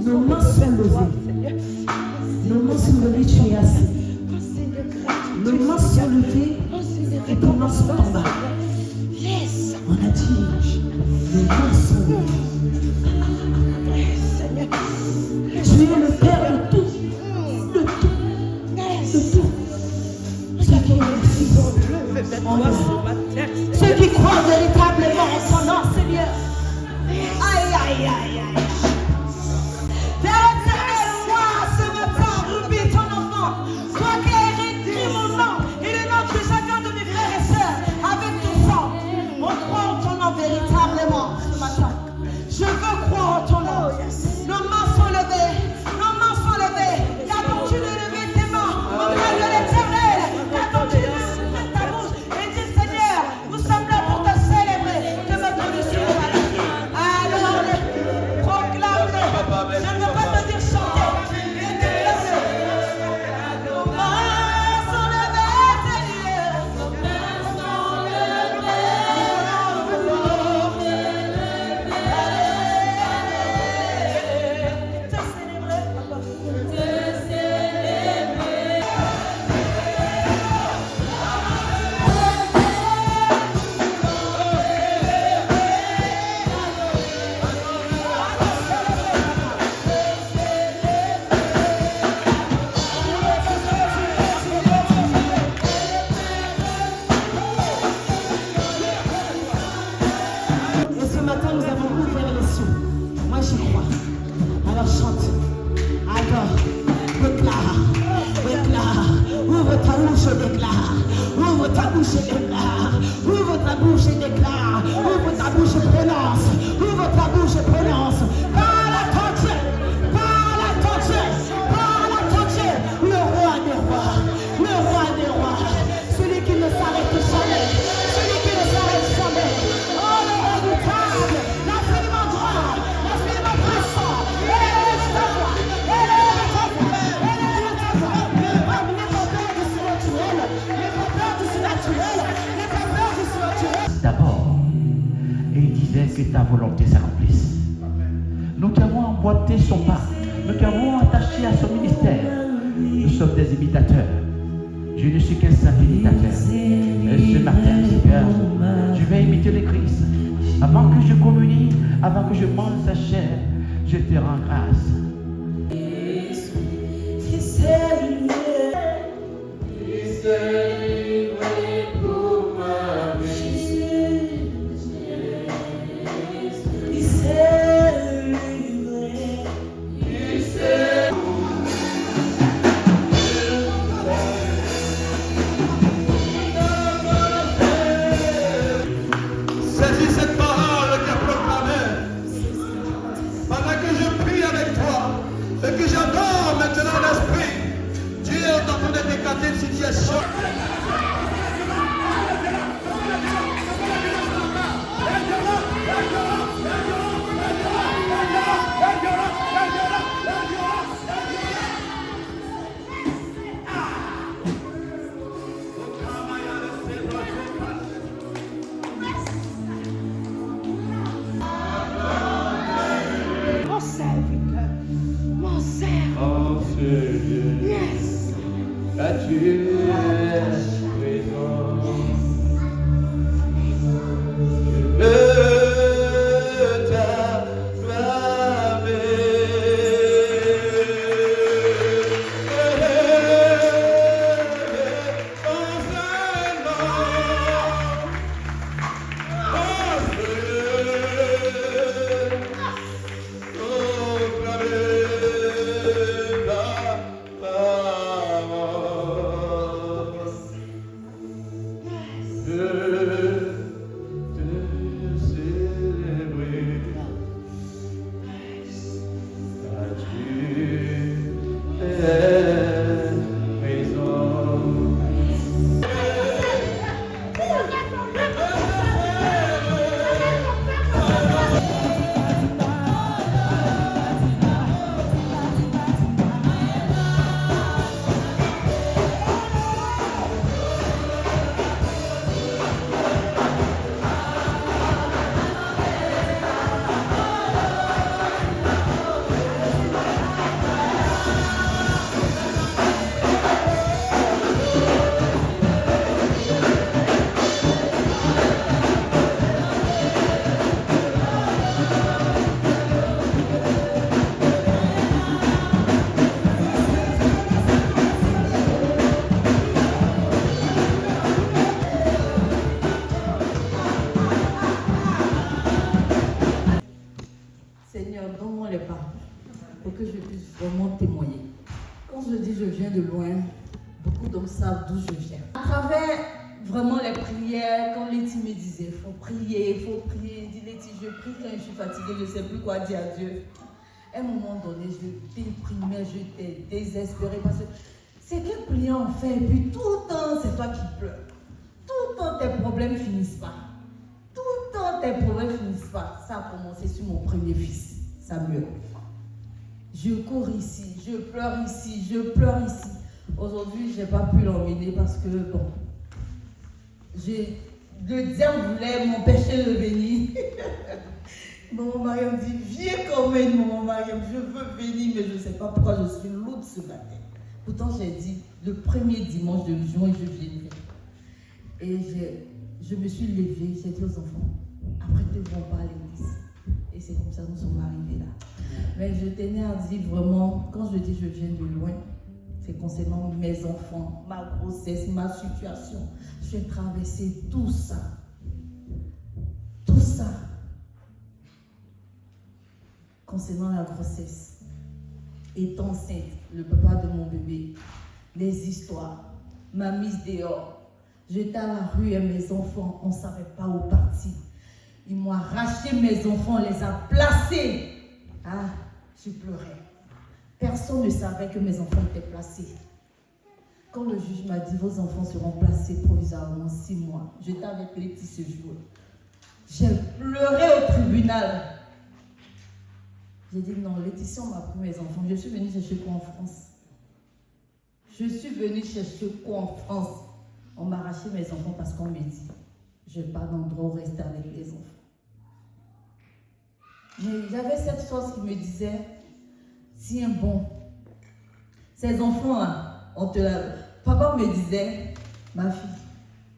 No más Nos mains sont levées, tu es assis. Nos mains sont levées et ton main sont en bas. On a dit, les mains sont levées. Tu es le Père de tout. De tout. De tout. Ceux qui ceux qui croient véritablement en son nom, Seigneur. Aïe, aïe, aïe, aïe. Père éternel, moi, ce matin, oublie ton enfant. Toi qui as écrit mon nom et le nom de chacun de mes frères et sœurs avec ton sang. On croit en ton nom véritablement ce matin. Je veux croire en ton nom. Nos mains sont levées. Nos mains sont levées. Qu'attends-tu de lever tes mains au Père de l'éternel? Qu'attends-tu de lever ta bouche et dis Seigneur, nous sommes là pour te célébrer de notre mission. Alors, proclame-le. Je ne veux pas te dire chanter, mais déclare-le. Nos mains sont levées, Seigneur. Nos mains sont levées. Te célébrer, papa. Te célébrer. Et ce matin, nous avons ouvert les cieux. Moi, j'y crois. Alors chante, adore, déclare, déclare. Ouvre ta bouche et déclare. Ouvre ta bouche et déclare. Ouvre ta bouche et déclare. Ouvre ta bouche et prononce. Ouvre ta bouche et prononce. Parle à ton Dieu. Parle à ton Dieu. Parle à ton Dieu. Le roi des rois. Le roi des rois. Celui qui ne s'arrête jamais. Celui qui ne s'arrête jamais. Oh, le redoutable. L'infiniment droit. L'infiniment puissant. Élève ta voix. Élève ta voix. Élève ta voix. N'aie pas peur du surnaturel. N'aie pas peur du surnaturel. N'aie pas peur du surnaturel. D'abord, et il disait que ta volonté s'accomplisse. Nous qui avons emboîté son pas, nous qui avons attaché à son ministère, nous sommes des imitateurs. Je ne suis qu'un simple imitateur. Et ce matin, Seigneur, je vais imiter le Christ. Avant que je communie, avant que je mange sa chair, je te rends grâce. Saisis cette parole qui a proclamé. Pendant que je prie avec toi et que j'adore maintenant l'esprit, Dieu est en train de décanter une situation. Mon serviteur, mon servant. Oh Seigneur, Yes. là tu es présent. Je veux t'acclamer. vraiment témoigner. Quand je dis je viens de loin, beaucoup d'hommes savent d'où je viens. À travers vraiment les prières, quand Letty me disait, il faut prier, il dit Letty, je prie quand je suis fatiguée, je ne sais plus quoi dire à Dieu. À un moment donné, je déprimais, j'étais désespérée parce que c'est que prier en fait, et puis tout le temps, c'est toi qui pleures. Tout le temps, tes problèmes finissent pas. Tout le temps, tes problèmes finissent pas. Ça a commencé sur mon premier fils, Samuel. Je cours ici, je pleure ici, je pleure ici. Aujourd'hui, je n'ai pas pu l'emmener parce que, bon, le diable voulait m'empêcher de venir. Maman Mariam dit, viens quand même, maman Mariam, je veux venir, mais je ne sais pas pourquoi je suis lourde ce matin. Pourtant, j'ai dit, le premier dimanche de juin, je viendrai. Et je me suis levée, j'ai dit aux enfants, après ne vont pas à l'église. Et c'est comme ça que nous sommes arrivés là. Mais je tenais à dire vraiment, quand je dis je viens de loin, c'est concernant mes enfants, ma grossesse, ma situation. J'ai traversé tout ça. Tout ça. Concernant la grossesse. Étant enceinte, le papa de mon bébé, les histoires, ma mise dehors. J'étais à la rue et mes enfants, on ne savait pas où partir. Ils m'ont arraché mes enfants, on les a placés. Ah, je pleurais. Personne ne savait que mes enfants étaient placés. Quand le juge m'a dit, vos enfants seront placés provisoirement 6 mois, j'étais avec Letty ce jour. J'ai pleuré au tribunal. J'ai dit, non, Laetitia, on m'a pris mes enfants. Je suis venue chercher quoi en France? Je suis venue chercher quoi en France? On m'a arraché mes enfants parce qu'on me dit, je n'ai pas d'endroit où rester avec les enfants. Mais j'avais cette force qui me disait, tiens bon, ces enfants-là, on te l'a... Papa me disait, ma fille,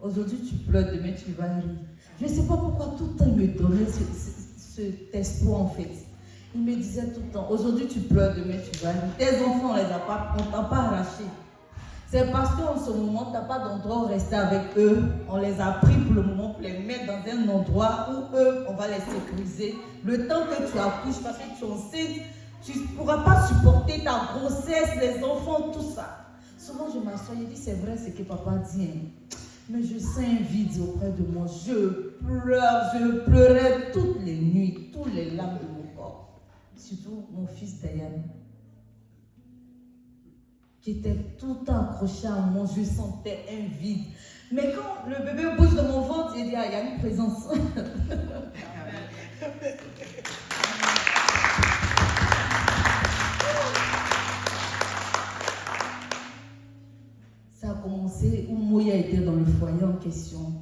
aujourd'hui tu pleures, demain tu vas rire. Je ne sais pas pourquoi tout le temps il me donnait cet espoir en fait. Il me disait tout le temps, aujourd'hui tu pleures, demain tu vas rire. Tes enfants, on ne t'a pas arrachés. C'est parce qu'en ce moment, tu n'as pas d'endroit où rester avec eux. On les a pris pour le moment pour les mettre dans un endroit où eux, on va les sécuriser. Le temps que tu accouches, parce que tu es enceinte, tu ne pourras pas supporter ta grossesse, les enfants, tout ça. Souvent, je m'assois et dis, c'est vrai ce que papa dit. Mais je sens un vide auprès de moi. Je pleurais toutes les nuits, toutes les larmes de mon corps. Surtout mon fils Diane. J'étais tout accroché à moi, je sentais un vide. Mais quand le bébé bouge dans mon ventre, j'ai dit, ah, il y a une présence. Ça a commencé où Moya était dans le foyer en question.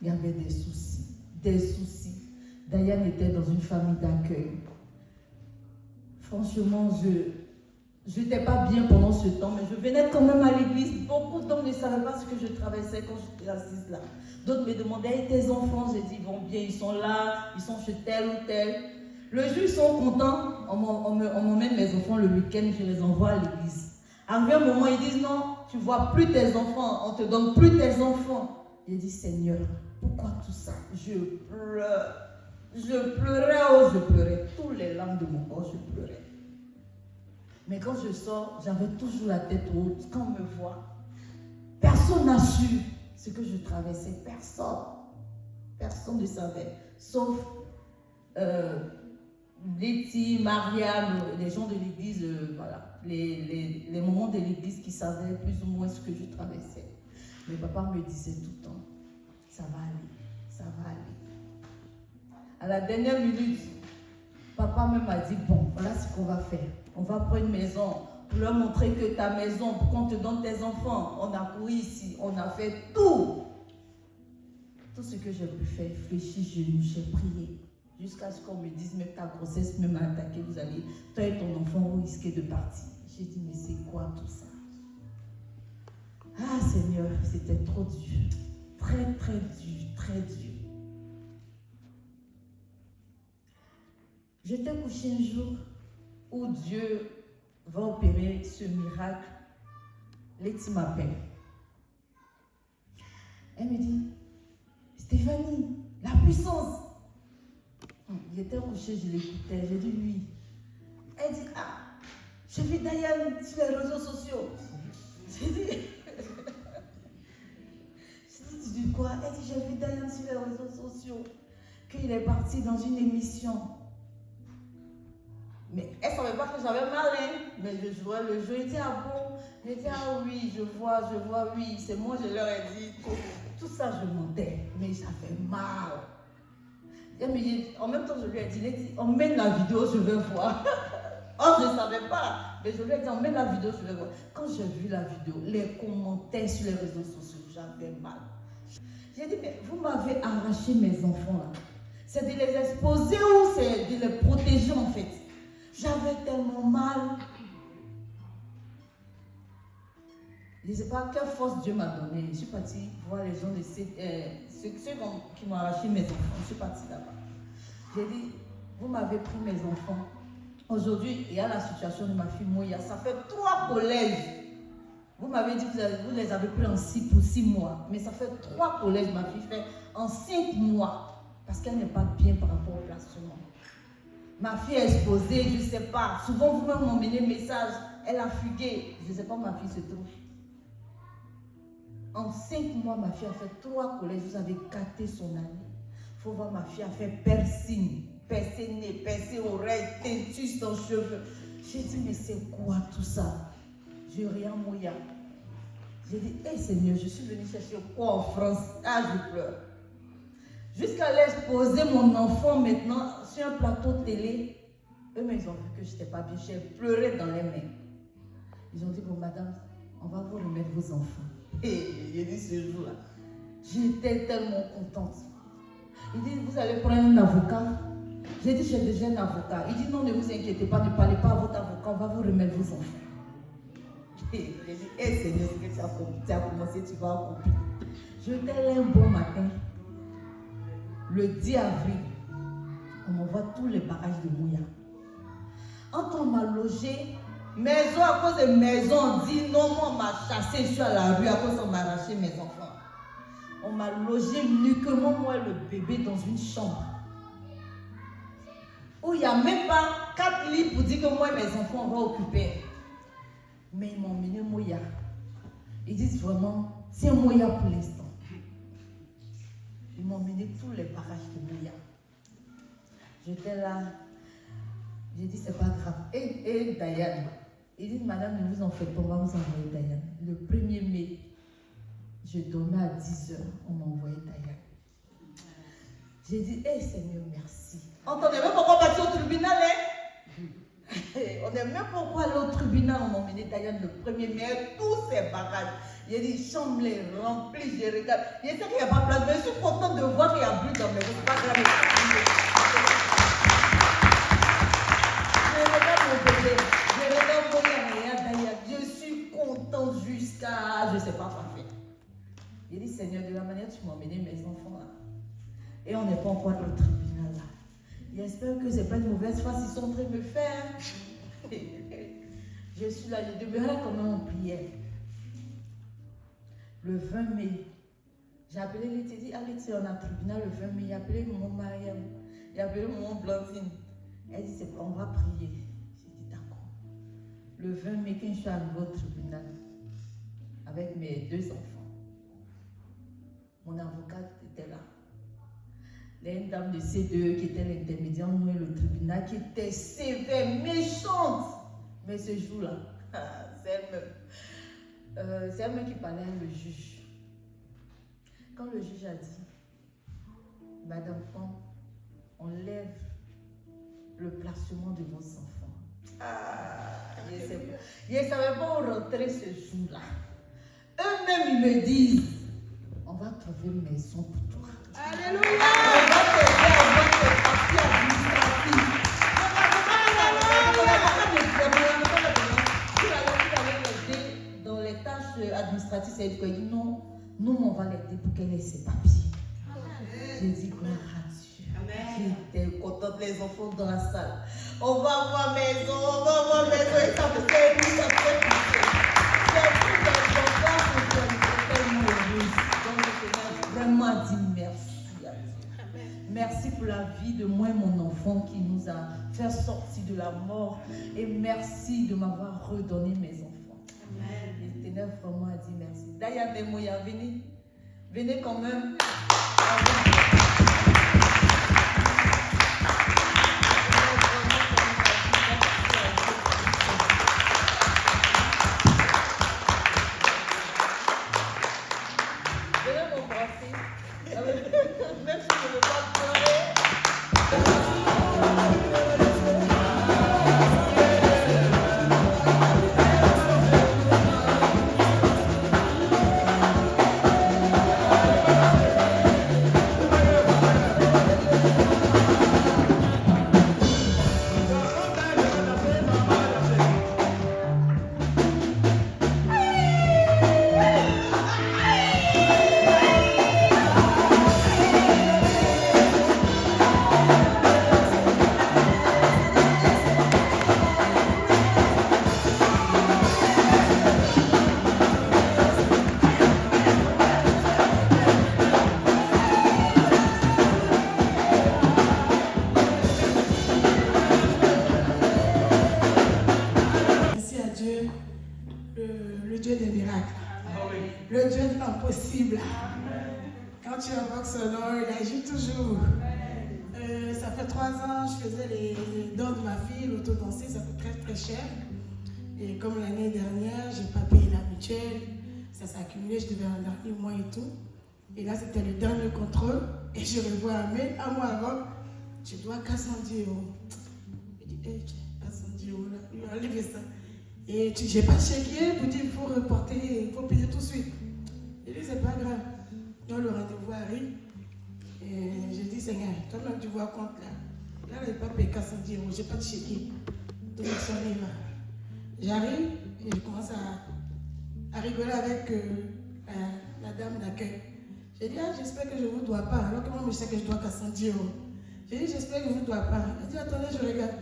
Il y avait des soucis, des soucis. Diane était dans une famille d'accueil. Franchement, je n'étais pas bien pendant ce temps, mais je venais quand même à l'église. Beaucoup d'hommes ne savaient pas ce que je traversais quand j'étais assise là. D'autres me demandaient, hey, tes enfants, j'ai dit, ils vont bien, ils sont là, ils sont chez tel ou tel. Le jour, ils sont contents, on m'emmène mes enfants le week-end, je les envoie à l'église. Arrivé un moment, ils disent, non, tu ne vois plus tes enfants, on ne te donne plus tes enfants. J'ai dit, Seigneur, pourquoi tout ça? Je pleure. Je pleurais, oh, je pleurais. Tous les larmes de mon corps, je pleurais. Mais quand je sors, j'avais toujours la tête haute. Quand on me voit, personne n'a su ce que je traversais. Personne. Personne ne savait. Sauf Letty, Mariam, les gens de l'église, voilà. Les moments de l'église qui savaient plus ou moins ce que je traversais. Mais papa me disait tout le temps, ça va aller, ça va aller. À la dernière minute, papa même m'a dit, bon, voilà ce qu'on va faire. On va prendre une maison pour leur montrer que ta maison, pour qu'on te donne tes enfants. On a couru ici, on a fait tout. Tout ce que j'ai pu faire, fléchir, j'ai prié. Jusqu'à ce qu'on me dise, même ta grossesse même m'a attaqué, vous allez, toi et ton enfant, vous risquez de partir. J'ai dit, mais c'est quoi tout ça? Ah Seigneur, c'était trop dur. Très, très dur, très dur. J'étais couchée un jour où Dieu va opérer ce miracle. Letty m'appelle. Elle me dit, Stéphanie, la puissance. J'étais couchée, je l'écoutais, j'ai dit oui. Elle dit, ah, J'ai vu Diane sur les réseaux sociaux. J'ai dit, tu dis quoi? Elle dit, j'ai vu Diane sur les réseaux sociaux, qu'il est parti dans une émission. Mais elle ne savait pas que j'avais mal, hein? Mais je jouais le jeu, elle dit, ah bon? Elle dit, ah oui, je vois, oui. C'est moi, je leur ai dit, tout ça, je mentais, mais ça fait mal. En même temps, je lui ai dit, emmène la vidéo, je vais voir. Oh, je ne savais pas. Mais je lui ai dit, emmène la vidéo, je vais voir. Quand j'ai vu la vidéo, les commentaires sur les réseaux sociaux, j'avais mal. J'ai dit, mais vous m'avez arraché mes enfants là. C'est de les exposer ou c'est de les protéger en fait? J'avais tellement mal. Je ne sais pas quelle force Dieu m'a donnée. Je suis partie voir les gens de ceux qui m'ont arraché mes enfants. Je suis partie là-bas. J'ai dit, vous m'avez pris mes enfants. Aujourd'hui, il y a la situation de ma fille Moya. Ça fait 3 collèges. Vous m'avez dit que vous les avez pris pour 6 mois. Mais ça fait 3 collèges, ma fille fait en 5 mois. Parce qu'elle n'est pas bien par rapport au placement. Ma fille est exposée, je ne sais pas. Souvent, vous-même m'emmenez message. Elle a fugué. Je ne sais pas où ma fille se trouve. En 5 mois, ma fille a fait 3 collèges. Vous avez gâté son année. Il faut voir, ma fille a fait piercing, percé nez, percé oreille, teinture dans cheveux. J'ai dit, mais c'est quoi tout ça? Je rien mouillé. J'ai dit, hé Seigneur, je suis venue chercher quoi en France? Ah, je pleure. Jusqu'à l'exposer mon enfant maintenant sur un plateau de télé. Eux, mais ils ont vu que je n'étais pas bien. J'ai pleuré dans les mains. Ils ont dit, bon madame, on va vous remettre vos enfants. Et j'ai dit ce jour-là, j'étais tellement contente. Il dit, vous allez prendre un avocat. J'ai dit, j'ai déjà un avocat. Il dit, non, ne vous inquiétez pas, ne parlez pas à votre avocat, on va vous remettre vos enfants. Et j'ai dit, hé Seigneur, ce que tu as commencé, tu vas accomplir. Je t'ai allé un bon matin. Le 10 avril, on m'envoie tous les barrages de Mouya. Quand on m'a logé, maison à cause de maison, on dit non, moi on m'a chassé, je suis à la rue à cause qu'on m'a arraché mes enfants. On m'a logé uniquement moi et le bébé dans une chambre. Où il n'y a même pas 4 lits pour dire que moi et mes enfants on va occuper. Mais ils m'ont emmené Mouya. Ils disent vraiment, tiens Mouya pour l'instant. Ils m'ont emmené tous les barrages de Mouya. J'étais là. J'ai dit, c'est pas grave. Et Diane, il dit, madame, ne vous en faites pas, on va vous envoyer Diane. Le 1er mai, je dormais à 10h, on m'a envoyé Diane. J'ai dit, hé Seigneur, merci. On ne même pas pourquoi partir au tribunal, hein? On n'est même pas pourquoi aller au tribunal, on m'a emmené Diane le 1er mai, tous ces barrages. J'ai dit, chambre les remplie, je regarde. Je sais qu'il n'y a pas de place, mais je suis contente de voir qu'il y a plus dans mes mains. C'est pas grave. Je suis contente jusqu'à, je ne sais pas quoi faire. Il dit, Seigneur, de la manière dont tu m'as emmené mes enfants là, et on n'est pas encore au tribunal là. J'espère que ce n'est pas une mauvaise face, ils sont en train de me faire. Je suis là, je demeurais quand même en prière. Le 20 mai, j'ai appelé Letty, dit, allez, tu es en tribunal le 20 mai, j'ai appelé mon Mariam, j'ai appelé mon Blandine. Elle dit, c'est pas, on va prier. J'ai dit, d'accord. Le 20 mai, quand je suis arrivée au tribunal, avec mes 2 enfants, mon avocate était là. Il y a une dame de C2 qui était l'intermédiaire, nous et le tribunal, qui était sévère, méchante. Mais ce jour-là, c'est elle-même qui parlait à le juge. Quand le juge a dit, madame, on lève le placement de vos enfants. Je ne savais pas où rentrer ce jour-là. Eux-mêmes, ils me disent, on va trouver une maison pour toi. Alléluia! On va t'aider à avoir tes papiers administratifs. Dans les tâches administratives, c'est quoi? Il dit non, nous, on va l'aider pour qu'elle ait ses papiers. J'ai dit, gloire à Dieu. J'étais contente, les enfants dans la salle. On va voir maison, on va voir maison. Et ça me fait ému, ça me fait toucher. J'ai pris des enfants pour que je tellement heureuse. Donc, je vraiment dit merci à Dieu. Merci pour la vie de moi et mon enfant qui nous nous a fait sortir de la mort. Et merci de m'avoir redonné mes enfants. L'Éternel vraiment a dit merci. D'ailleurs, des moyens, venez. Venez quand même. Venez m'embrasser. Même si je ne veux pas pleurer. Le Dieu de l'impossible. Quand tu invoques son nom, il agit toujours. Ça fait 3 ans, je faisais les dons de ma fille, l'autodanser, ça coûte très très cher. Et comme l'année dernière, je n'ai pas payé la mutuelle, ça s'est accumulé, je devais un dernier mois et tout. Et là, c'était le dernier contrôle. Et je revois un mail, un mois avant, je dois 410 €. Je dis, hey, 410 € là, il a enlevé ça. Et je n'ai pas checké, vous dites, il faut reporter, il faut payer tout de suite. Je dis, c'est pas grave. Donc le rendez-vous arrive. Et j'ai dit, Seigneur, toi-même tu vois compte là. Là, je n'ai pas payé 410 €, je n'ai pas de checké. Donc je suis arrivé là. J'arrive et je commence à rigoler avec la dame d'accueil. J'ai dit, ah, j'espère que je ne vous dois pas. Alors que moi, je sais que je dois 410 €. J'ai dit, j'espère que je ne vous dois pas. Elle dit, attendez, je regarde.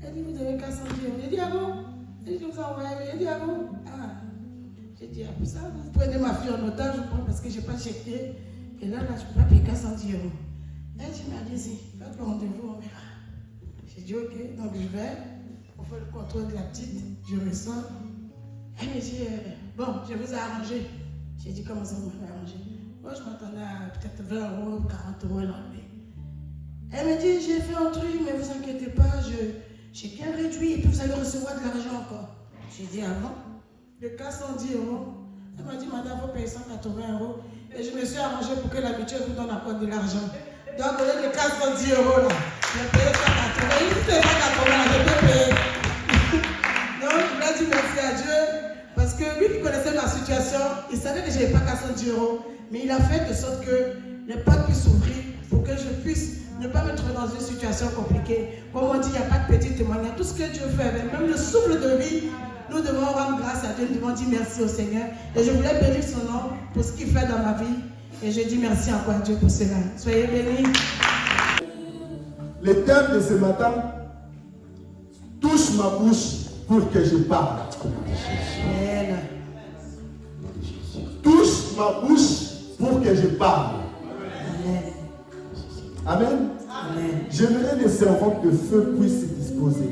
Elle dit, vous devez 410 €. J'ai dit, ah bon? Et je vous envoie, j'ai dit, ah bon? Ah. J'ai dit, ah, ça, vous prenez ma fille en otage, je prends parce que je n'ai pas checké. Et là, je ne peux pas payer 410 €. Elle dit, mais allez-y, faites le rendez-vous, on verra. J'ai dit, ok, donc je vais, on fait le contrôle de la petite, je ressors. Elle me dit, bon, je vous ai arrangé. J'ai dit, comment ça vous m'avez arrangé? Moi, je m'attendais à peut-être 20 €, 40 € l'enlever. Elle me dit, j'ai fait un truc, mais vous inquiétez pas, j'ai bien réduit et puis vous allez recevoir de l'argent encore. J'ai dit, ah bon? De 410 €. Elle m'a dit, madame, il faut payer 180 €. Et je me suis arrangé pour que la mutuelle vous donne encore de l'argent. Donc, au lieu de 410 € là, j'ai payé 180 €. Il dit, c'est 180 €, je peux payer. Donc, je voulais dire merci à Dieu. Parce que lui qui connaissait ma situation, il savait que je n'avais pas 410 €. Mais il a fait de sorte que les portes puissent s'ouvrir pour que je puisse ne pas me trouver dans une situation compliquée. Comme on dit, il n'y a pas de petit témoignage. Tout ce que Dieu fait, avec même le souffle de vie, nous devons rendre grâce à Dieu. Nous devons dire merci au Seigneur. Et je voulais bénir son nom pour ce qu'il fait dans ma vie. Et je dis merci encore à Dieu pour cela. Soyez bénis. Le thème de ce matin, touche ma bouche pour que je parle. Amen. Touche ma bouche pour que je parle. Amen. Amen. Amen. J'aimerais que les servantes de feu puissent se disposer.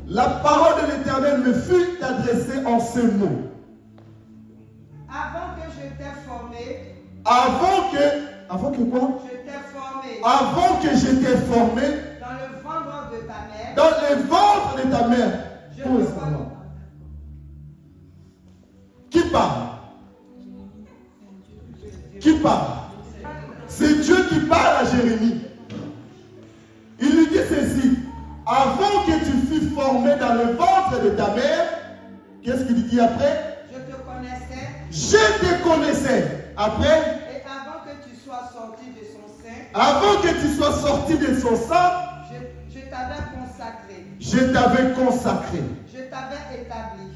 La parole de l'Éternel me fut adressée en ces mots. Avant que je t'ai formé. Avant que quoi? Je t'ai formé. Avant que je t'ai formé. Dans le ventre de ta mère. Dans le ventre de ta mère. Je te connais. Qui parle? Qui parle? C'est Dieu qui parle à Jérémie. Il lui dit ceci. Avant que tu fusses formé dans le ventre de ta mère, qu'est-ce qu'il dit après? Je te connaissais. Je te connaissais. Après? Et avant que tu sois sorti de son sein. Avant que tu sois sorti de son sein. Je t'avais consacré. Je t'avais consacré. Je t'avais établi.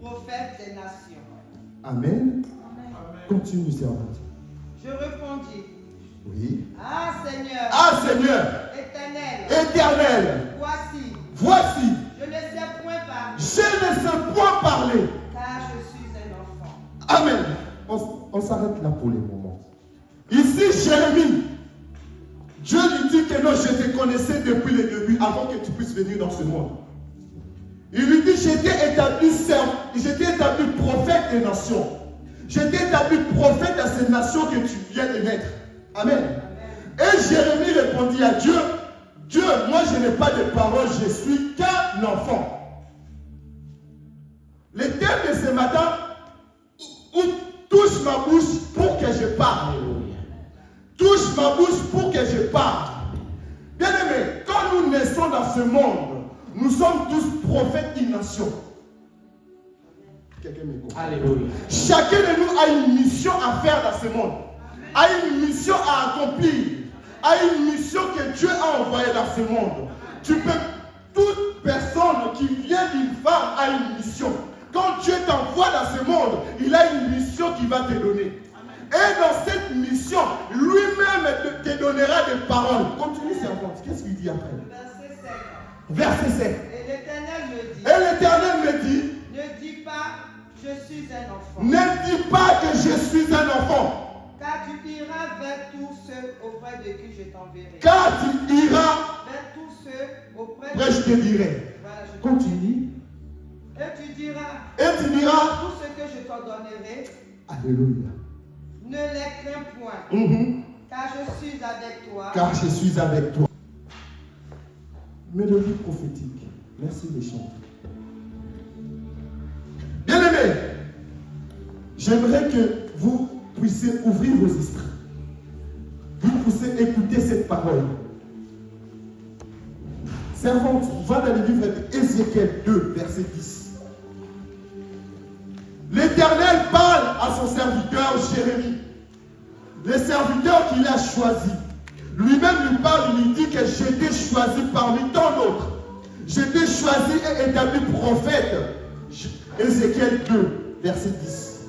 Prophète des nations. Amen. Continue, servante. Je répondis. Oui. Ah Seigneur. Ah Seigneur. Éternel. Éternel. Voici. Je ne sais point parler. Je ne sais point parler. Car je suis un enfant. Amen. On s'arrête là pour le moment. Ici, Jérémie, Dieu lui dit te connaissais depuis le début, avant que tu puisses venir dans ce monde. Il lui dit, j'étais établi prophète des nations. J'étais établi prophète à ces nations que tu viens de naître. Amen. Et Jérémie répondit à Dieu, Dieu, moi je n'ai pas de parole, je suis qu'un enfant. Le thème de ce matin, touche ma bouche pour que je parle. Touche ma bouche pour que je parle. Bien aimé, quand nous naissons dans ce monde, nous sommes tous prophètes d'une nation. Quelqu'un me comprend? Alléluia. Chacun de nous a une mission à faire dans ce monde, a une mission à accomplir, a une mission que Dieu a envoyée dans ce monde. Toute personne qui vient d'une femme a une mission. Quand Dieu t'envoie dans ce monde, il a une mission qu'il va te donner. Et dans cette mission, lui-même te donnera des paroles. Continue, servante. Qu'est-ce qu'il dit après? Verset 7. Et l'Éternel me dit, ne dis pas, je suis un enfant. Ne dis pas que je suis un enfant. Car tu iras vers tous ceux auprès de qui je t'enverrai. Car tu iras vers tous ceux auprès de qui je te dirai. Voilà, continue. Et tu diras tout ce que je t'en donnerai. Alléluia. Ne les crains point. Car je suis avec toi. Car je suis avec toi. Mélodie prophétique. Merci de chanter. Bien-aimés, j'aimerais que vous puissiez ouvrir vos esprits. Vous puissiez écouter cette parole. Servante, va dans le livre d'Ézéchiel 2, verset 10. L'Éternel parle à son serviteur Jérémie, le serviteur qu'il a choisi. Lui-même lui parle, il lui dit que j'étais choisi parmi tant d'autres. J'étais choisi et établi prophète. Ézéchiel 2, verset 10.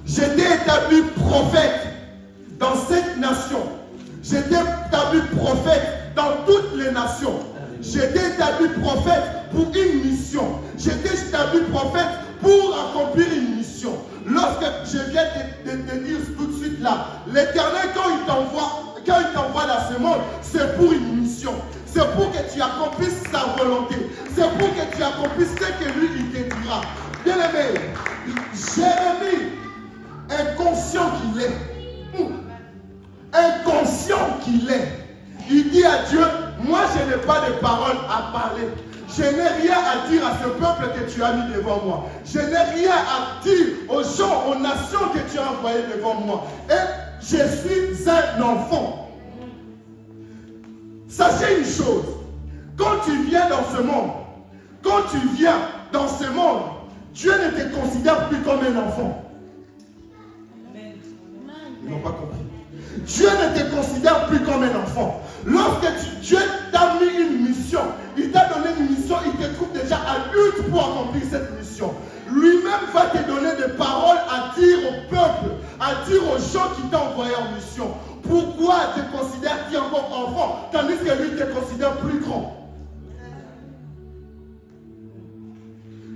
J'étais établi prophète dans cette nation. J'étais établi prophète dans toutes les nations. J'étais établi prophète pour une mission. J'étais établi prophète pour accomplir une mission. Lorsque je viens de te dire tout de suite là, l'Éternel, quand il t'envoie dans ce monde, c'est pour une mission. C'est pour que tu accomplisses sa volonté. C'est pour que tu accomplisses ce que lui, il te dira. Bien aimé, Jérémie, inconscient qu'il est, inconscient qu'il est, il dit à Dieu, moi je n'ai pas de parole à parler. Je n'ai rien à dire à ce peuple que tu as mis devant moi. Je n'ai rien à dire aux gens, aux nations que tu as envoyées devant moi. Et je suis un enfant. Sachez une chose, quand tu viens dans ce monde, Dieu ne te considère plus comme un enfant. Ils n'ont pas compris. Dieu ne te considère plus comme un enfant. Lorsque Dieu t'a mis une mission, il t'a donné une mission, il te trouve déjà adulte pour accomplir cette mission. Lui-même va te donner des paroles à dire au peuple, à dire aux gens qui t'ont envoyé en mission. Pourquoi te considère-t-il encore enfant, tandis que lui te considère plus grand?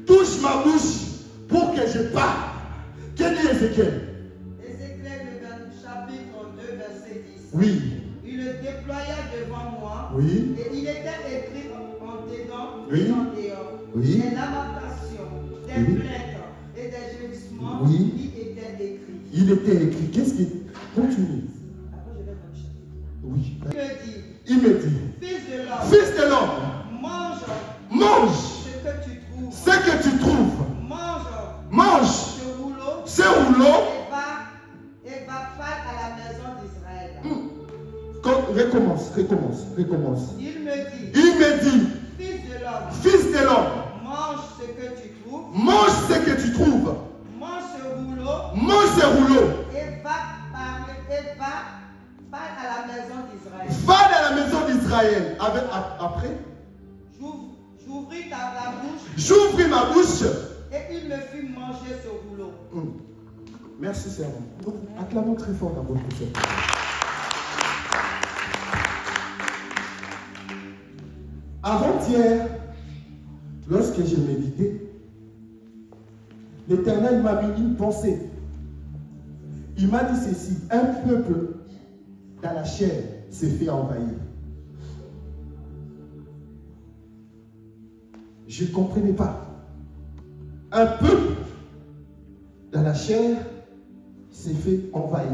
Touche ma bouche pour que je parle. Que dit Ézéchiel? Ézéchiel, chapitre 2, verset 10. Oui. Il le déploya devant moi. Oui. Et il était écrit en dedans oui. et en dehors. Oui. Des lamentations, des oui. plaintes et des gémissements oui. qui étaient écrits. Il était écrit. Qu'est-ce qui... Continue. Après, je vais dans le chapitre. Oui. Il me dit, Fils de l'homme, mange ce que tu trouves. Mange ce rouleau et va faire à la maison d'Israël. Recommence. Il me dit, Fils de l'homme, mange ce que tu trouves. Mange ce rouleau. Et va à la maison d'Israël. Va dans la maison d'Israël. Après, j'ouvris ma bouche. Et il me fit manger ce rouleau. Merci, servant. Donc, acclamons très fort d'abord pour ça. Avant-hier, lorsque j'ai médité, l'Éternel m'a mis une pensée. Il m'a dit ceci, un peuple dans la chair s'est fait envahir. Je ne comprenais pas. Un peuple dans la chair s'est fait envahir.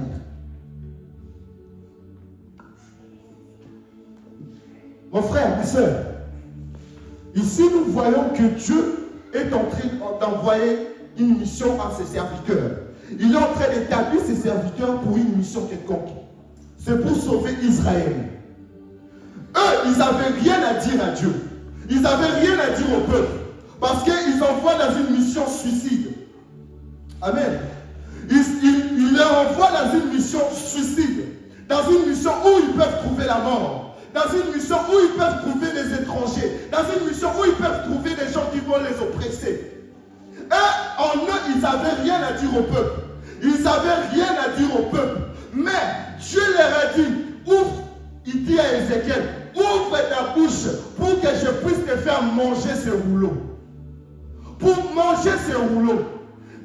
Mon frère, mes soeurs, ici nous voyons que Dieu est en train d'envoyer une mission à ses serviteurs. Il est en train d'établir ses serviteurs pour une mission quelconque. C'est pour sauver Israël. Eux, ils n'avaient rien à dire à Dieu. Ils n'avaient rien à dire au peuple. Parce qu'ils envoient dans une mission suicide. Amen. Ils leur envoient dans une mission suicide. Dans une mission où ils peuvent trouver la mort. Dans une mission où ils peuvent trouver les étrangers. Dans une mission où ils peuvent trouver des gens qui vont les oppresser. Et en eux, ils n'avaient rien à dire au peuple. Ils n'avaient rien à dire au peuple. Mais Dieu leur a dit, ouvre, il dit à Ézéchiel, ouvre ta bouche pour que je puisse te faire manger ce rouleau. Pour manger ce rouleau.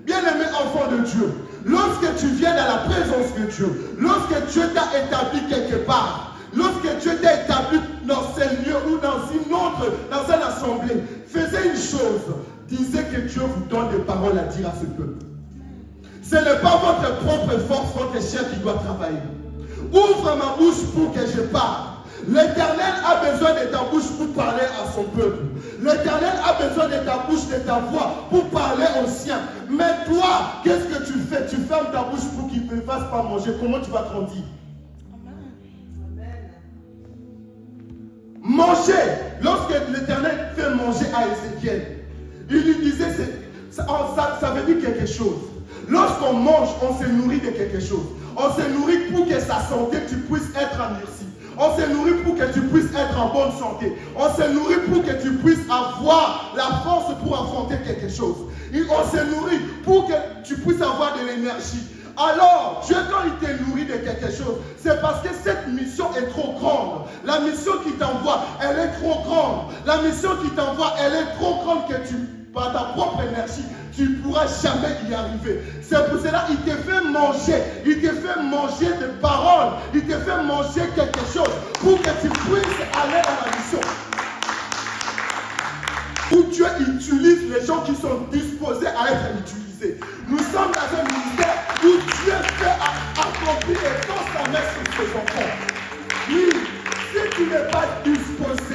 Bien-aimé enfant de Dieu, lorsque tu viens dans la présence de Dieu, lorsque Dieu t'a établi quelque part, lorsque Dieu t'a établi dans ce lieu ou dans une autre, dans une assemblée, faisez une chose, disait que Dieu vous donne des paroles à dire à ce peuple. Ce n'est pas votre propre force, votre chair qui doit travailler. Ouvre ma bouche pour que je parle. L'Éternel a besoin de ta bouche pour parler à son peuple. L'Éternel a besoin de ta bouche, de ta voix pour parler aux siens. Mais toi, qu'est-ce que tu fais? Tu fermes ta bouche pour qu'il ne te fasse pas manger. Comment tu vas grandir? Manger. Lorsque l'Éternel fait manger à Ézéchiel, il lui disait, ça veut dire quelque chose. Lorsqu'on mange, on se nourrit de quelque chose. On se nourrit pour que sa santé, tu puisses être en merci. On se nourrit pour que tu puisses être en bonne santé. On se nourrit pour que tu puisses avoir la force pour affronter quelque chose. Et on se nourrit pour que tu puisses avoir de l'énergie. Alors, Dieu, quand il te nourrit de quelque chose, c'est parce que cette mission est trop grande. La mission qui t'envoie, elle est trop grande. La mission qui t'envoie, elle est trop grande que tu, par ta propre énergie, tu ne pourras jamais y arriver. C'est pour cela qu'il te fait manger. Il te fait manger des paroles. Il te fait manger quelque chose pour que tu puisses aller dans la mission. Où Dieu utilise les gens qui sont disposés à être utilisés. Nous sommes dans un ministère où Dieu fait accomplir et tend sa main sur ses enfants. Oui, si tu n'es pas disposé,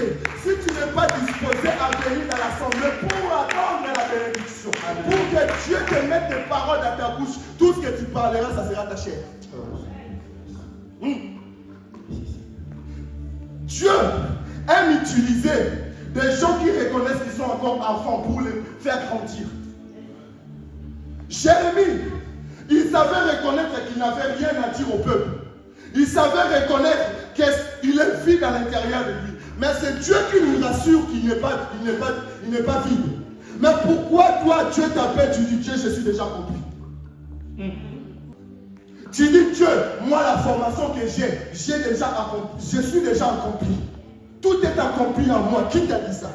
à venir dans l'assemblée pour attendre la bénédiction, pour que Dieu te mette des paroles dans ta bouche, tout ce que tu parleras, ça sera ta chair. Dieu aime utiliser des gens qui reconnaissent qu'ils sont encore enfants pour les faire grandir. Jérémie, il savait reconnaître qu'il n'avait rien à dire au peuple. Il savait reconnaître qu'il est vide à l'intérieur de lui. Mais c'est Dieu qui nous rassure qu'il n'est pas vide. Mais pourquoi toi, Dieu t'appelle, tu dis Dieu, je suis déjà accompli. Tu dis Dieu, moi la formation que j'ai déjà accompli. Je suis déjà accompli. Tout est accompli en moi. Qui t'a dit ça?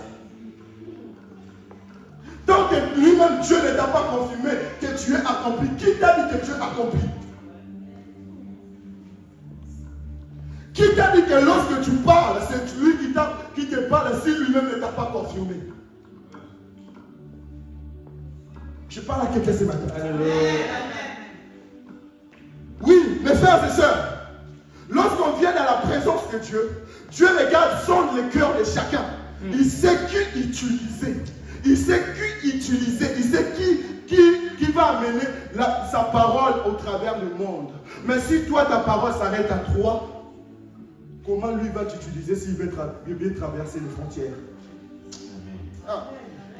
Tant que lui-même Dieu ne t'a pas confirmé que tu es accompli, qui t'a dit que tu es accompli? Qui t'a dit que lorsque tu parles, c'est lui qui te parle si lui-même ne t'a pas confirmé? Je parle à quelqu'un ce matin. Oui, mes frères et sœurs, lorsqu'on vient dans la présence de Dieu, Dieu regarde, sonde le cœur de chacun. Il sait qui utiliser. Il sait qui utiliser. Il sait qui va amener sa parole au travers du monde. Mais si toi, ta parole s'arrête à toi, comment lui va t'utiliser s'il veut traverser les frontières? Ah,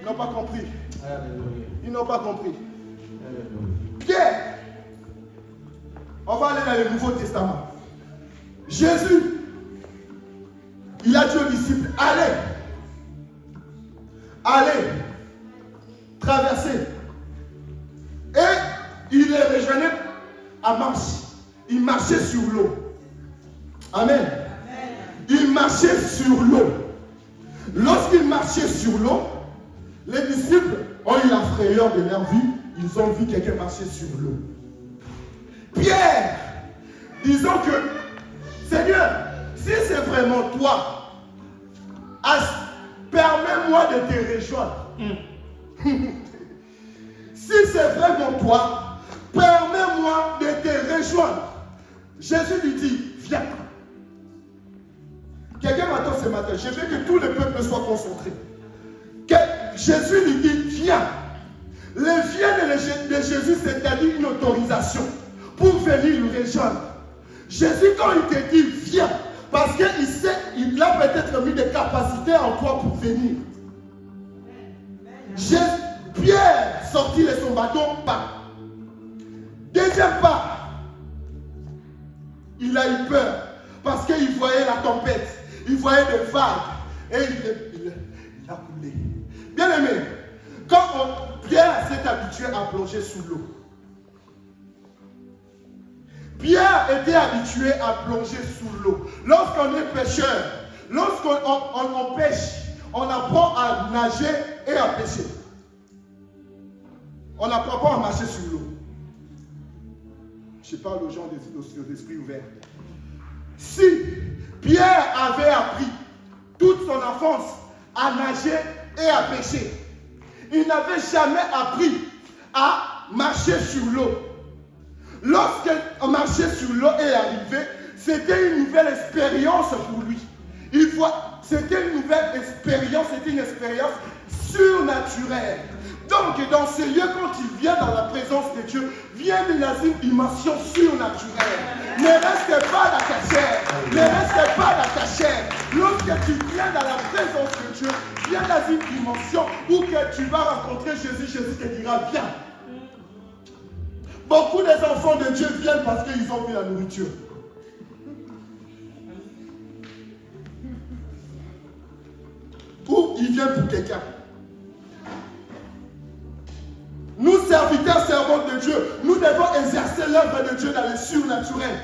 ils n'ont pas compris. Ils n'ont pas compris. Pierre, on va aller dans le Nouveau Testament. Jésus, il a dit aux disciples, allez, traversez. Et il les rejoignait à marche. Il marchait sur l'eau. Amen. Il marchait sur l'eau. Lorsqu'il marchait sur l'eau, les disciples ont eu la frayeur de leur vie. Ils ont vu quelqu'un marcher sur l'eau. Pierre, disons que, Seigneur, si c'est vraiment toi, permets-moi de te rejoindre. Si c'est vraiment toi, permets-moi de te rejoindre. Jésus lui dit, viens. Quelqu'un m'attend ce matin, je veux que tout le peuple soit concentré. Jésus lui dit, viens. Le viens de Jésus, c'est-à-dire une autorisation pour venir lui rejoindre. Jésus, quand il te dit, viens, parce qu'il sait, il a peut-être mis des capacités en toi pour venir. Pierre sortit de son bâton, pas. Deuxième pas, il a eu peur parce qu'il voyait la tempête, il voyait des vagues et il a coulé. Bien aimé, quand Pierre s'est habitué à plonger sous l'eau, Pierre était habitué à plonger sous l'eau. Lorsqu'on est pêcheur, lorsqu'on pêche, on apprend à nager et à pêcher. On n'apprend pas à marcher sur l'eau. Je parle aux gens d'esprit ouvert. Si Pierre avait appris toute son enfance à nager et à pêcher, il n'avait jamais appris à marcher sur l'eau. Lorsque marcher sur l'eau est arrivé, c'était une nouvelle expérience pour lui. C'était une nouvelle expérience, c'était une expérience surnaturelle. Donc, dans ce lieu, quand il vient dans la présence de Dieu, vient dans une dimension surnaturelle. Ne reste pas dans ta chair. Ne reste pas dans ta chair. Lorsque tu viens dans la présence de Dieu, viens dans une dimension où que tu vas rencontrer Jésus. Jésus te dira, viens. Beaucoup des enfants de Dieu viennent parce qu'ils ont vu la nourriture. Ou ils viennent pour quelqu'un. Nous, serviteurs, servantes de Dieu, nous devons exercer l'œuvre de Dieu dans le surnaturel.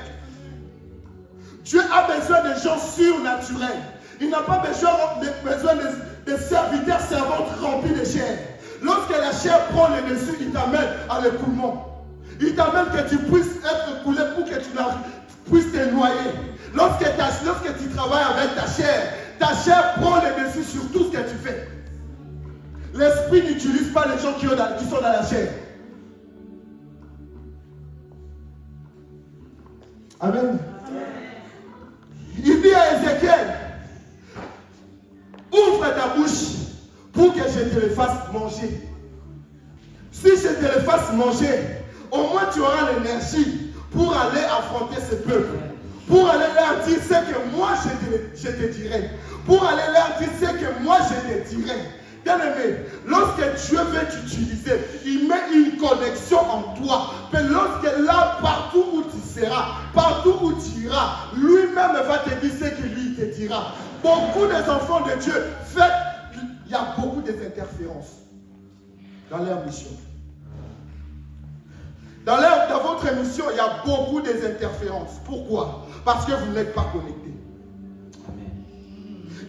Dieu a besoin de gens surnaturels. Il n'a pas besoin de serviteurs, servantes remplis de chair. Lorsque la chair prend le dessus, il t'amène à l'écoulement. Il t'amène que tu puisses être coulé pour que tu puisses te noyer. Lorsque tu travailles avec ta chair prend le dessus sur tout ce que tu fais. L'esprit n'utilise pas les gens qui sont dans la chair. Amen. Il dit à Ézéchiel, ouvre ta bouche pour que je te le fasse manger. Si je te le fasse manger, au moins tu auras l'énergie pour aller affronter ce peuple. Pour aller leur dire ce que moi je te dirai. Pour aller leur dire ce que moi je te dirai. Bien-aimé, lorsque Dieu veut t'utiliser, il met une connexion en toi. Mais lorsque là, partout où tu seras, partout où tu iras, lui-même va te dire ce que lui te dira. Beaucoup des enfants de Dieu, il y a beaucoup d'interférences dans leur mission. Dans votre mission, il y a beaucoup d'interférences. Pourquoi? Parce que vous n'êtes pas connectés.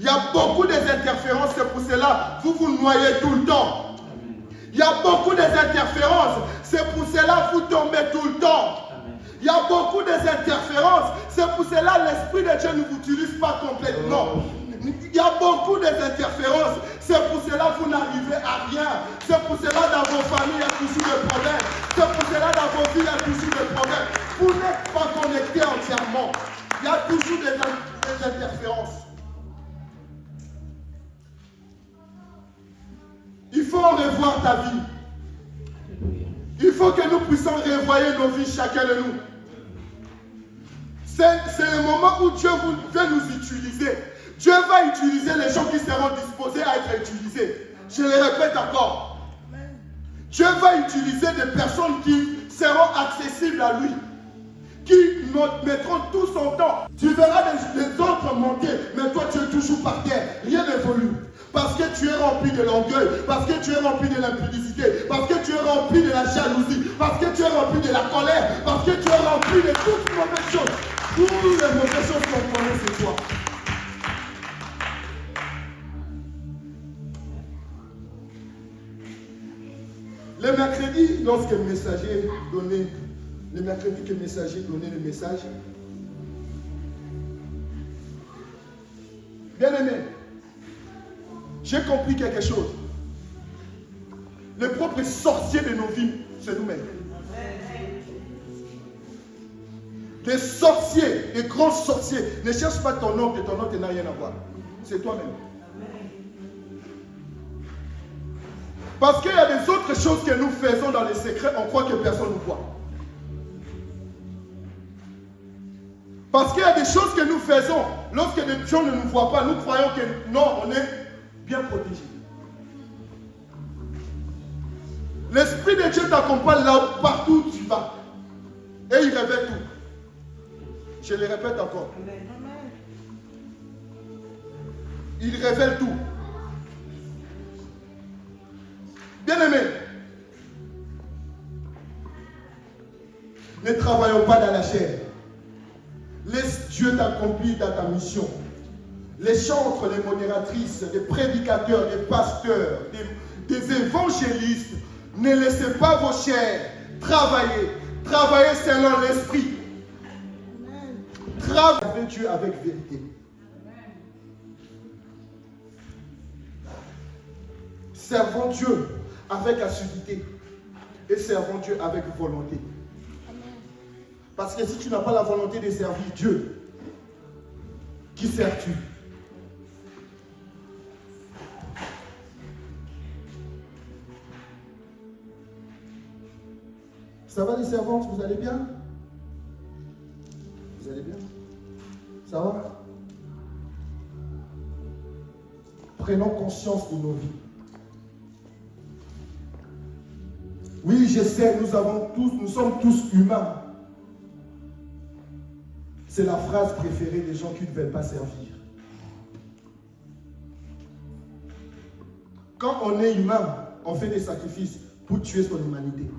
Il y a beaucoup d'interférences, c'est pour cela que vous vous noyez tout le temps. Il y a beaucoup d'interférences, c'est pour cela que vous tombez tout le temps. Il y a beaucoup d'interférences, c'est pour cela que l'Esprit de Dieu ne vous utilise pas complètement. Il y a beaucoup d'interférences, c'est pour cela que vous n'arrivez à rien. C'est pour cela que dans vos familles, il y a toujours des problèmes. C'est pour cela que dans vos vies, il y a toujours des problèmes. Vous n'êtes pas connectés entièrement. Il y a toujours des interférences. Il faut revoir ta vie. Il faut que nous puissions revoyer nos vies, chacun de nous. C'est le moment où Dieu veut nous utiliser. Dieu va utiliser les gens qui seront disposés à être utilisés. Je le répète encore. Dieu va utiliser des personnes qui seront accessibles à lui. Qui mettront tout son temps. Tu verras les autres monter, mais toi tu es toujours par terre. Rien n'évolue. Parce que tu es rempli de l'orgueil, parce que tu es rempli de l'impudicité, parce que tu es rempli de la jalousie, parce que tu es rempli de la colère, parce que tu es rempli de toutes les mauvaises choses. Toutes les mauvaises choses qu'on connaît, c'est toi. Le mercredi, lorsque le messager donnait, le message, Bien-aimé, j'ai compris quelque chose. Le propre sorcier de nos vies, c'est nous-mêmes. Des sorciers, des grands sorciers. Ne cherche pas ton oncle n'a rien à voir. C'est toi-même. Parce qu'il y a des autres choses que nous faisons dans les secrets, on croit que personne ne nous voit. Parce qu'il y a des choses que nous faisons, lorsque les gens ne nous voient pas, nous croyons que non, on est bien protégés. L'Esprit de Dieu t'accompagne là partout où tu vas. Et il révèle tout. Je le répète encore. Il révèle tout. Bien-aimé, ne travaillons pas dans la chair. Laisse Dieu t'accomplir dans ta mission. Les chantres, les modératrices, les prédicateurs, les pasteurs, des évangélistes, ne laissez pas vos chairs travailler. Travaillez selon l'esprit. Travaillez avec Dieu avec vérité. Servons Dieu avec assiduité et servons Dieu avec volonté. Parce que si tu n'as pas la volonté de servir Dieu, qui sers-tu? Ça va les servantes, vous allez bien? Vous allez bien? Ça va? Prenons conscience de nos vies. Oui, je sais, nous sommes tous humains. C'est la phrase préférée des gens qui ne veulent pas servir. Quand on est humain, on fait des sacrifices pour tuer son humanité.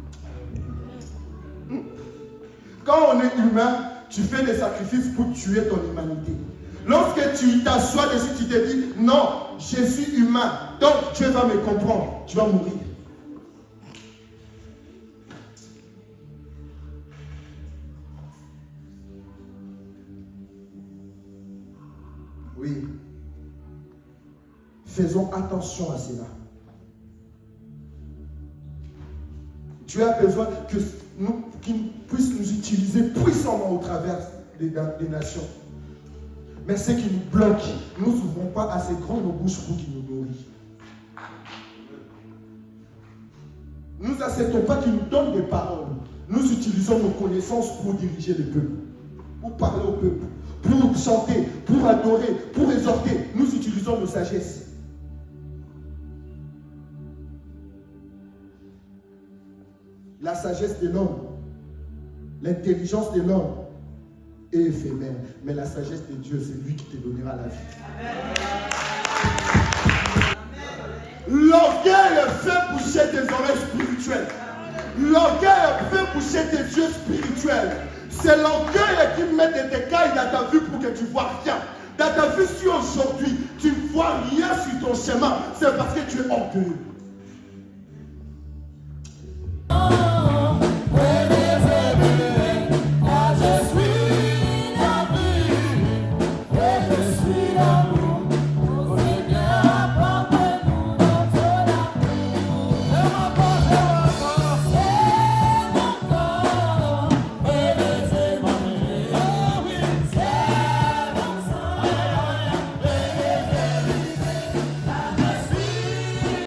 Quand on est humain, tu fais des sacrifices pour tuer ton humanité. Lorsque tu t'assois dessus, tu te dis, non, je suis humain, donc Dieu va me comprendre, tu vas mourir. Oui. Faisons attention à cela. Dieu a besoin qu'il puisse nous utiliser puissamment au travers des nations. Mais ce qui nous bloque, nous n'ouvrons pas assez grand nos bouches pour qu'il nous nourrisse. Nous n'acceptons pas qu'il nous donne des paroles. Nous utilisons nos connaissances pour diriger le peuple, pour parler au peuple, pour chanter, pour adorer, pour exhorter. Nous utilisons nos sagesses. La sagesse de l'homme, l'intelligence de l'homme est éphémère, mais la sagesse de Dieu, c'est lui qui te donnera la vie. L'orgueil fait boucher tes oreilles spirituelles. L'orgueil fait boucher tes yeux spirituels. C'est l'orgueil qui met des écailles dans ta vie pour que tu ne vois rien. Dans ta vie, si aujourd'hui tu ne vois rien sur ton chemin, c'est parce que tu es orgueilleux.